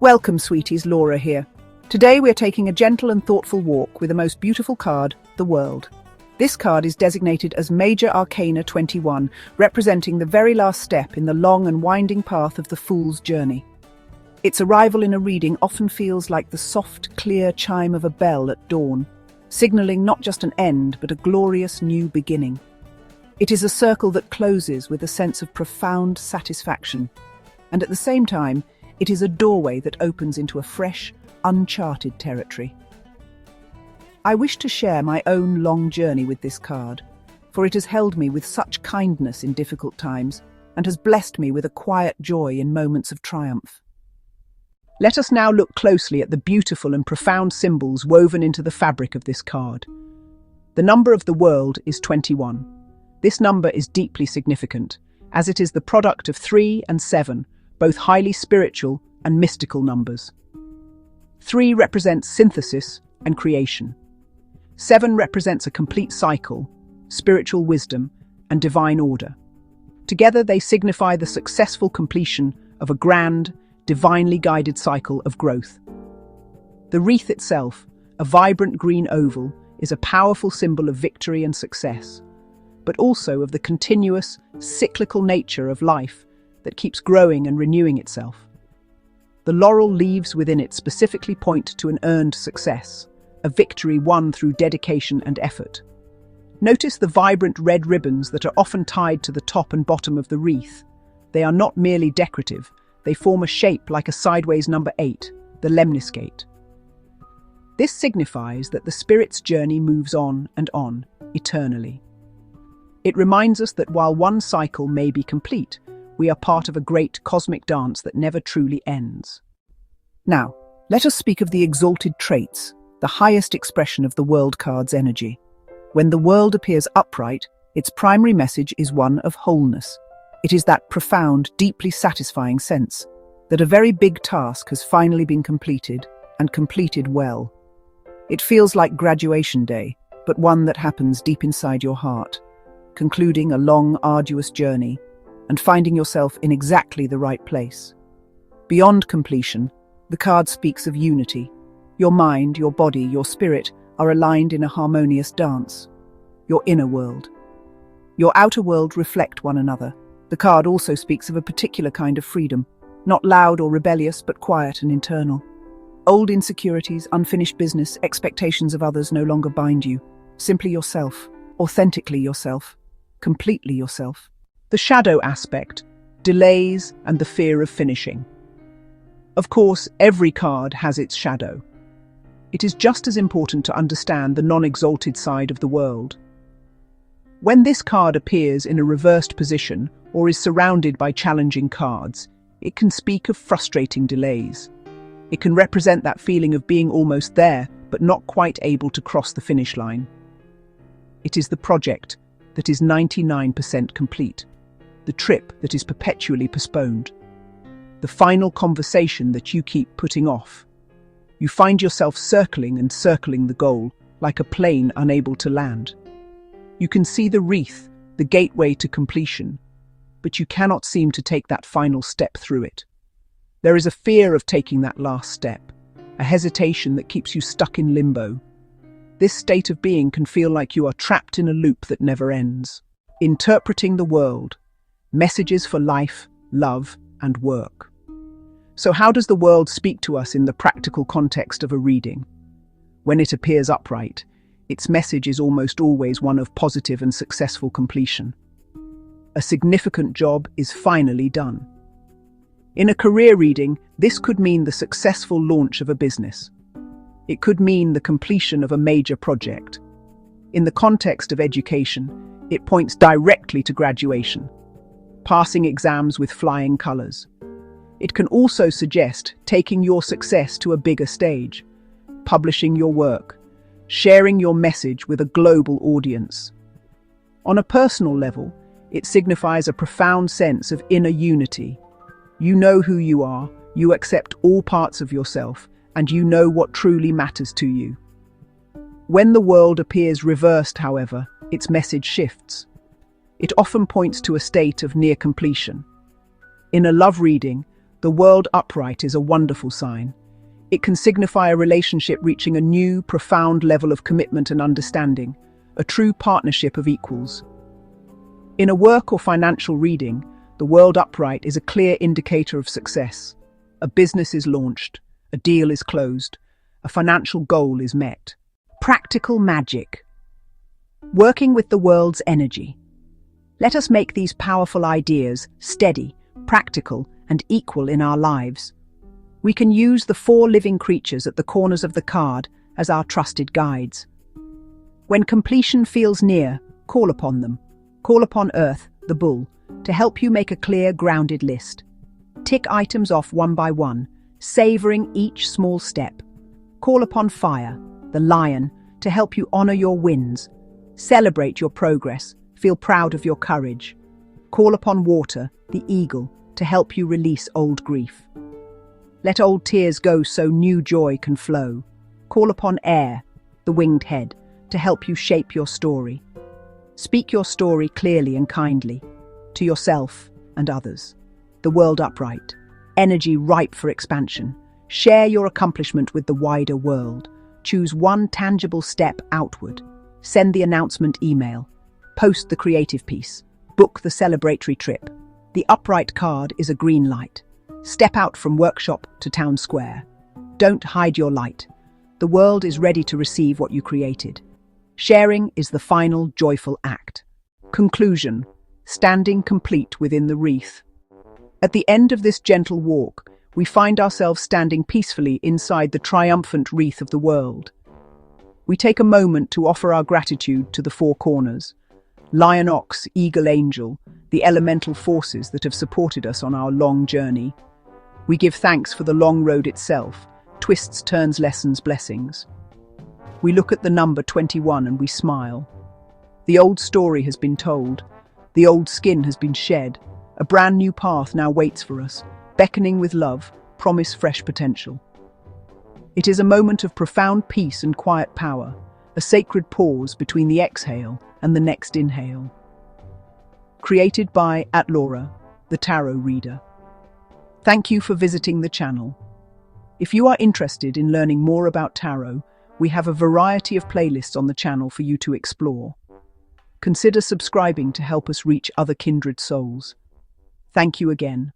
Welcome, sweeties, Laura here. Today we're taking a gentle and thoughtful walk with the most beautiful card, the World. This card is designated as Major Arcana 21, representing the very last step in the long and winding path of the Fool's journey. Its arrival in a reading often feels like the soft, clear chime of a bell at dawn, signaling not just an end, but a glorious new beginning. It is a circle that closes with a sense of profound satisfaction, and at the same time, it is a doorway that opens into a fresh, uncharted territory. I wish to share my own long journey with this card, for it has held me with such kindness in difficult times and has blessed me with a quiet joy in moments of triumph. Let us now look closely at the beautiful and profound symbols woven into the fabric of this card. The number of the World is 21. This number is deeply significant, as it is the product of 3 and 7, both highly spiritual and mystical numbers. 3 represents synthesis and creation. 7 represents a complete cycle, spiritual wisdom, and divine order. Together they signify the successful completion of a grand, divinely guided cycle of growth. The wreath itself, a vibrant green oval, is a powerful symbol of victory and success, but also of the continuous, cyclical nature of life that keeps growing and renewing itself. The laurel leaves within it specifically point to an earned success, a victory won through dedication and effort. Notice the vibrant red ribbons that are often tied to the top and bottom of the wreath. They are not merely decorative, they form a shape like a sideways number 8, the lemniscate. This signifies that the spirit's journey moves on, eternally. It reminds us that while one cycle may be complete, we are part of a great cosmic dance that never truly ends. Now, let us speak of the exalted traits, the highest expression of the World card's energy. When the World appears upright, its primary message is one of wholeness. It is that profound, deeply satisfying sense that a very big task has finally been completed, and completed well. It feels like graduation day, but one that happens deep inside your heart, concluding a long, arduous journey, and finding yourself in exactly the right place. Beyond completion, the card speaks of unity. Your mind, your body, your spirit are aligned in a harmonious dance. Your inner world. Your outer world reflect one another. The card also speaks of a particular kind of freedom, not loud or rebellious, but quiet and internal. Old insecurities, unfinished business, expectations of others no longer bind you. Simply yourself, authentically yourself, completely yourself. The shadow aspect, delays and the fear of finishing. Of course, every card has its shadow. It is just as important to understand the non-exalted side of the World. When this card appears in a reversed position or is surrounded by challenging cards, it can speak of frustrating delays. It can represent that feeling of being almost there, but not quite able to cross the finish line. It is the project that is 99% complete. The trip that is perpetually postponed. The final conversation that you keep putting off. You find yourself circling and circling the goal, like a plane unable to land. You can see the wreath, the gateway to completion, but you cannot seem to take that final step through it. There is a fear of taking that last step, a hesitation that keeps you stuck in limbo. This state of being can feel like you are trapped in a loop that never ends. Interpreting the World. Messages for life, love, and work. So how does the World speak to us in the practical context of a reading? When it appears upright, its message is almost always one of positive and successful completion. A significant job is finally done. In a career reading, this could mean the successful launch of a business. It could mean the completion of a major project. In the context of education, it points directly to graduation. Passing exams with flying colours. It can also suggest taking your success to a bigger stage, publishing your work, sharing your message with a global audience. On a personal level, it signifies a profound sense of inner unity. You know who you are, you accept all parts of yourself, and you know what truly matters to you. When the World appears reversed, however, its message shifts. It often points to a state of near completion. In a love reading, The world upright is a wonderful sign. It can signify a relationship reaching a new, profound level of commitment and understanding, a true partnership of equals. In a work or financial reading, the world upright is a clear indicator of success. A business is launched, a deal is closed, a financial goal is met. Practical magic. Working with the world's energy. Let us make these powerful ideas steady, practical, and equal in our lives. We can use the 4 living creatures at the corners of the card as our trusted guides. When completion feels near, call upon them. Call upon Earth, the bull, to help you make a clear, grounded list. Tick items off one by one, savoring each small step. Call upon Fire, the lion, to help you honor your wins. Celebrate your progress, feel proud of your courage. Call upon Water, the eagle, to help you release old grief. Let old tears go so new joy can flow. Call upon Air, the winged head, to help you shape your story. Speak your story clearly and kindly, to yourself and others. The world upright, energy ripe for expansion. Share your accomplishment with the wider world. Choose one tangible step outward. Send the announcement email. Post the creative piece. Book the celebratory trip. The upright card is a green light. Step out from workshop to town square. Don't hide your light. The world is ready to receive what you created. Sharing is the final joyful act. Conclusion. Standing complete within the wreath. At the end of this gentle walk, we find ourselves standing peacefully inside the triumphant wreath of the world. We take a moment to offer our gratitude to the 4 corners. Lion, ox, eagle, angel, the elemental forces that have supported us on our long journey. We give thanks for the long road itself, twists, turns, lessons, blessings. We look at the number 21 and we smile. The old story has been told. The old skin has been shed. A brand new path now waits for us, beckoning with love, promise fresh potential. It is a moment of profound peace and quiet power, a sacred pause between the exhale and the next inhale. Created by Laura, the Tarot Reader. Thank you for visiting the channel. If you are interested in learning more about tarot, we have a variety of playlists on the channel for you to explore. Consider subscribing to help us reach other kindred souls. Thank you again.